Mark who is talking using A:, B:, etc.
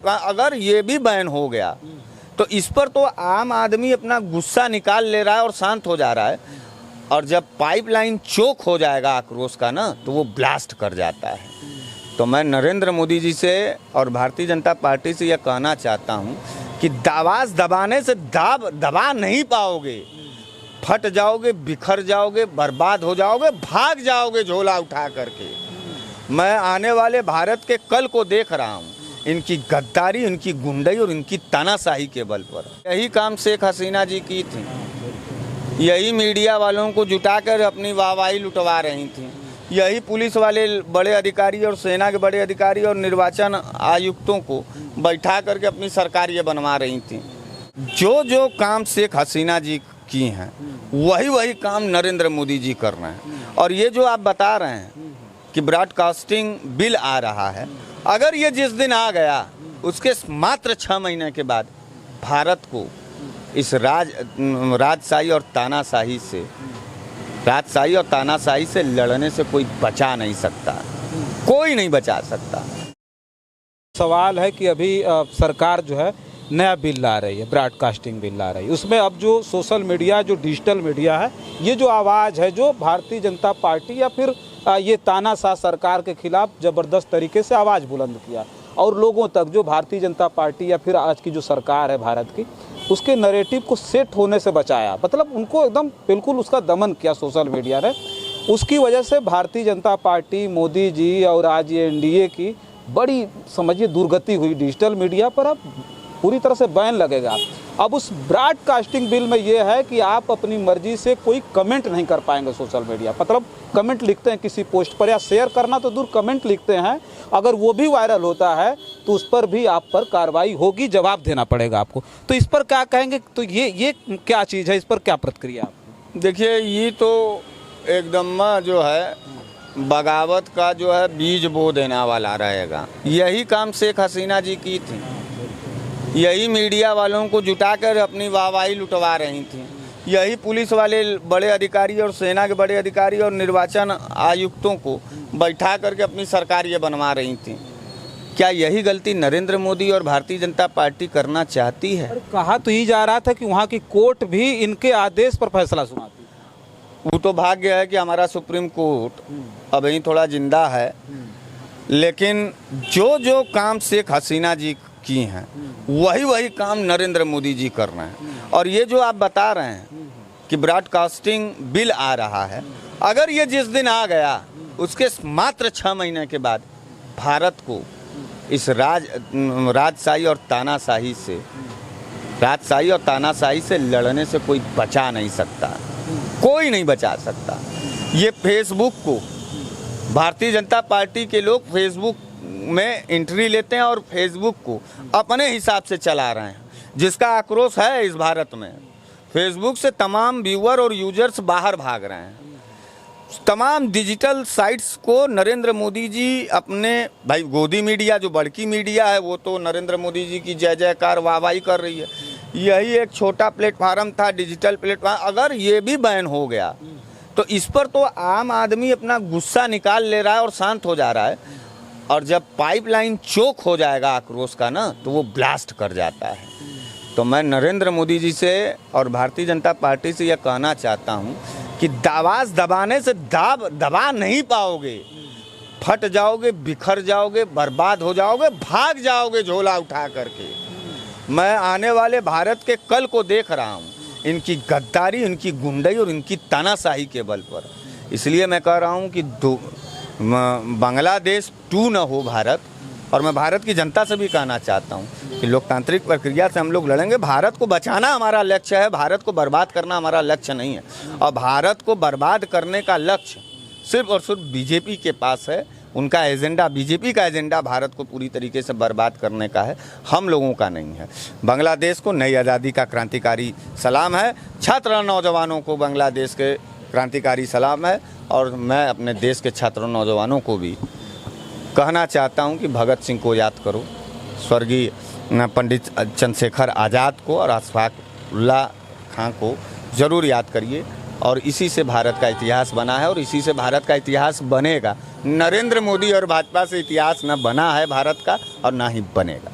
A: अगर ये भी बैन हो गया तो इस पर तो आम आदमी अपना गुस्सा निकाल ले रहा है और शांत हो जा रहा है, और जब पाइपलाइन चोक हो जाएगा आक्रोश का ना, तो वो ब्लास्ट कर जाता है। तो मैं नरेंद्र मोदी जी से और भारतीय जनता पार्टी से यह कहना चाहता हूं कि आवाज़ दबाने से दबा नहीं पाओगे, फट जाओगे, बिखर जाओगे, बर्बाद हो जाओगे, भाग जाओगे झोला उठा करके। मैं आने वाले भारत के कल को देख रहा हूँ, इनकी गद्दारी, इनकी गुंडई और इनकी तानाशाही के बल पर। यही काम शेख हसीना जी की थी, यही मीडिया वालों को जुटाकर अपनी वाहवाही लुटवा रही थी, यही पुलिस वाले बड़े अधिकारी और सेना के बड़े अधिकारी और निर्वाचन आयुक्तों को बैठा करके अपनी सरकार ये बनवा रही थी। जो काम शेख हसीना जी की हैं वही काम नरेंद्र मोदी जी कर रहे हैं। और ये जो आप बता रहे हैं कि ब्रॉडकास्टिंग बिल आ रहा है, अगर ये जिस दिन आ गया उसके मात्र 6 महीने के बाद भारत को इस राजशाही और तानाशाही से लड़ने से कोई बचा नहीं सकता, कोई नहीं बचा सकता।
B: सवाल है कि अभी सरकार जो है नया बिल ला रही है, ब्रॉडकास्टिंग बिल ला रही है। उसमें अब जो सोशल मीडिया, जो डिजिटल मीडिया है, ये जो आवाज़ है, जो भारतीय जनता पार्टी या फिर ये तानाशाह सरकार के खिलाफ ज़बरदस्त तरीके से आवाज़ बुलंद किया और लोगों तक, जो भारतीय जनता पार्टी या फिर आज की जो सरकार है भारत की, उसके नैरेटिव को सेट होने से बचाया। मतलब उनको एकदम बिल्कुल उसका दमन किया सोशल मीडिया ने। उसकी वजह से भारतीय जनता पार्टी, मोदी जी और आज ये एनडीए की बड़ी समझिए दुर्गति हुई। डिजिटल मीडिया पर अब पूरी तरह से बैन लगेगा। अब उस ब्रॉडकास्टिंग बिल में ये है कि आप अपनी मर्जी से कोई कमेंट नहीं कर पाएंगे सोशल मीडिया। मतलब कमेंट लिखते हैं किसी पोस्ट पर या शेयर करना तो दूर, कमेंट लिखते हैं, अगर वो भी वायरल होता है तो उस पर भी आप पर कार्रवाई होगी, जवाब देना पड़ेगा आपको। तो इस पर क्या कहेंगे? तो ये क्या चीज़ है, इस पर क्या प्रतिक्रिया?
A: देखिए, ये तो एकदम जो है बगावत का जो है बीज बो देने वाला रहेगा। यही काम शेख हसीना जी की थी, यही मीडिया वालों को जुटाकर अपनी वाहवाही लुटवा रही थी, यही पुलिस वाले बड़े अधिकारी और सेना के बड़े अधिकारी और निर्वाचन आयुक्तों को बैठा करके अपनी सरकार ये बनवा रही थी। क्या यही गलती नरेंद्र मोदी और भारतीय जनता पार्टी करना चाहती है?
B: कहा तो ये जा रहा था कि वहाँ की कोर्ट भी इनके आदेश पर फैसला सुनाती।
A: वो तो भाग्य है कि हमारा सुप्रीम कोर्ट अभी थोड़ा जिंदा है, लेकिन जो काम शेख हसीना जी की हैं वही काम नरेंद्र मोदी जी कर रहे हैं। और ये जो आप बता रहे हैं कि ब्रॉडकास्टिंग बिल आ रहा है, अगर ये जिस दिन आ गया उसके मात्र 6 महीने के बाद भारत को इस राजशाही और तानाशाही से लड़ने से कोई बचा नहीं सकता, कोई नहीं बचा सकता। ये फेसबुक को, भारतीय जनता पार्टी के लोग फेसबुक में एंट्री लेते हैं और फेसबुक को अपने हिसाब से चला रहे हैं, जिसका आक्रोश है इस भारत में। फेसबुक से तमाम व्यूअर और यूजर्स बाहर भाग रहे हैं। तमाम डिजिटल साइट्स को नरेंद्र मोदी जी अपने, भाई गोदी मीडिया जो बड़की मीडिया है वो तो नरेंद्र मोदी जी की जय जयकार वाहवाही कर रही है। यही एक छोटा प्लेटफार्म था, डिजिटल प्लेटफार्म, अगर ये भी बैन हो गया तो इस पर तो आम आदमी अपना गुस्सा निकाल ले रहा है और शांत हो जा रहा है, और जब पाइपलाइन चोक हो जाएगा आक्रोश का ना, तो वो ब्लास्ट कर जाता है। तो मैं नरेंद्र मोदी जी से और भारतीय जनता पार्टी से यह कहना चाहता हूं कि आवाज़ दबाने से दबा नहीं पाओगे, फट जाओगे, बिखर जाओगे, बर्बाद हो जाओगे, भाग जाओगे झोला उठा करके। मैं आने वाले भारत के कल को देख रहा हूँ, इनकी गद्दारी, इनकी गुंडई और इनकी तानाशाही के बल पर। इसलिए मैं कह रहा हूँ कि बांग्लादेश 2 न हो भारत। और मैं भारत की जनता से भी कहना चाहता हूँ कि लोकतांत्रिक प्रक्रिया से हम लोग लड़ेंगे। भारत को बचाना हमारा लक्ष्य है, भारत को बर्बाद करना हमारा लक्ष्य नहीं है। और भारत को बर्बाद करने का लक्ष्य सिर्फ और सिर्फ बीजेपी के पास है। उनका एजेंडा, बीजेपी का एजेंडा भारत को पूरी तरीके से बर्बाद करने का है, हम लोगों का नहीं है। बांग्लादेश को नई आज़ादी का क्रांतिकारी सलाम है, छात्र नौजवानों को बांग्लादेश के क्रांतिकारी सलाम है। और मैं अपने देश के छात्रों नौजवानों को भी कहना चाहता हूं कि भगत सिंह को याद करो, स्वर्गीय पंडित चंद्रशेखर आज़ाद को और अशफाक उल्लाह खां को ज़रूर याद करिए। और इसी से भारत का इतिहास बना है और इसी से भारत का इतिहास बनेगा। नरेंद्र मोदी और भाजपा से इतिहास न बना है भारत का और ना ही बनेगा।